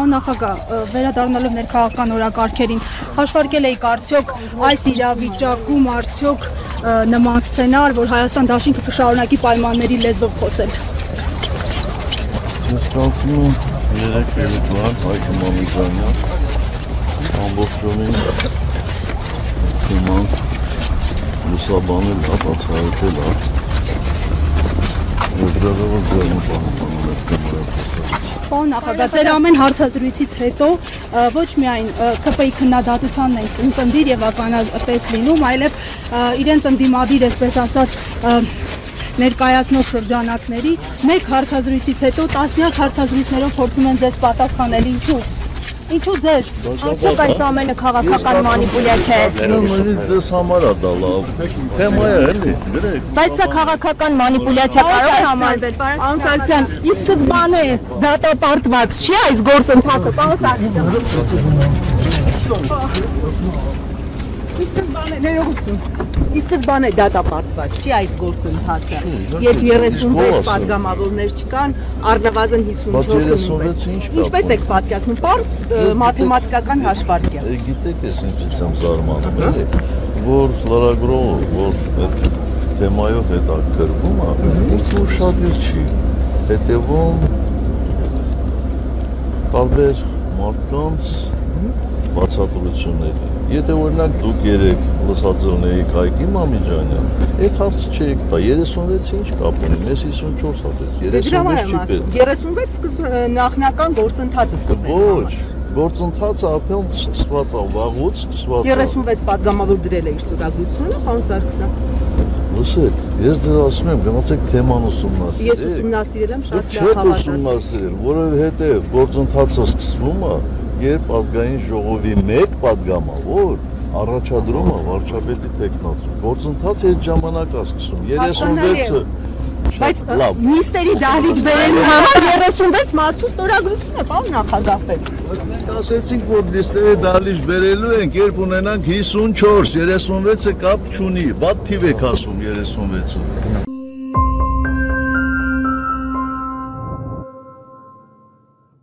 Պարոն նախագահ, վերադառնալով ներքաղաքական օրակարգերին, հաշվարկել եք արդյոք այս իրավիճակում արդյոք նման սցենար, որ Հայաստան դաշինքը կշարունակի պայմանների լեզվով խոսել։ Ես կարծում եմ 3 երեկոյան Հայկ Մանուկյանյան ամբողջովին թեման լուսաբանել, բացահայտել է։ Եվ դրանով ձեռն պահպանում է Պարոն նախագահ, ձեր ամեն հարցազրույցից հետո ոչ միայն ԿՊ-ի քննադատությանն են ծննդիր եւ ականատես լինում, այլև իրենց ընդդիմադիր, այսպես ասած, ներկայացնող շրջանակների մեկ հարցազրույցից հետո տասնյակ հարցազրույցներով փորձում են ձեզ պատասխանել, ինչու ձեզ, արդյոք այս ամենը քաղաքական մանիպուլյացիա է։ Ձեզ համար է դա լավ, թեմա է էլի, գրեք։ Բայց սա քաղաքական մանիպուլյացիա կարող է համարվել, պարոն Սարգսյան, ի սկզբանե դատապարտված չի այս գործընթացը, պարոն Սարգսյան։ Ի սկզբանե դատապարտված չի այս գործընթացը, երբ 36 պատգամավորներ չկան, առնվազն 54 ինչպես եք պատկերացնում, պարզ մաթեմատիկական հաշվարկ է։ Գիտեք, ես ինձ եմ զարմանում, որ լրագրողը, որ այդ թեմայով հետաքրքրվում է, ինձ ուշադիր չի հետևում տարբեր մարդկանց բացատրությունների։ Եթե օրինակ դուք երեք լսածողներիք Հայկի Մամիջանյան, այդ հարցը չէիք տա, 36-ը ինչ կապ ունի, ես 54 հատեց, 36 չի պետք։ 36 նախնական գործընթացը Ոչ, գործընթացը արդեն սկսված է, վաղուց սկսված է։ 36 պատգամավոր դրել է իր ստորագրությունը, պարոն Սարգսյան։ Լսեք, ես ձեզ ասում եմ, գնացեք թեման ուսումնասիրեք։ Ես ուսումնասիրել եմ, շատ լավ Չեք հավատացել։ ուսումնասիրել, որովհետև գործընթացը սկսվում է, երբ ազգային ժողովի մեկ պատգամավոր առաջադրում է վարչապետի տեխնացու։ Գործընթացը այդ ժամանակ է սկսում, 36-ը Բայց նիստերի դահլիճ բերելու համար 36 մարդու ստորագրություն է, պարոն նախագահ։ Մենք ասեցինք, որ նիստերի դահլիճ բերելու ենք, երբ ունենանք 54, 36-ը կապ չունի, բադ թիվ եք ասում 36-ը։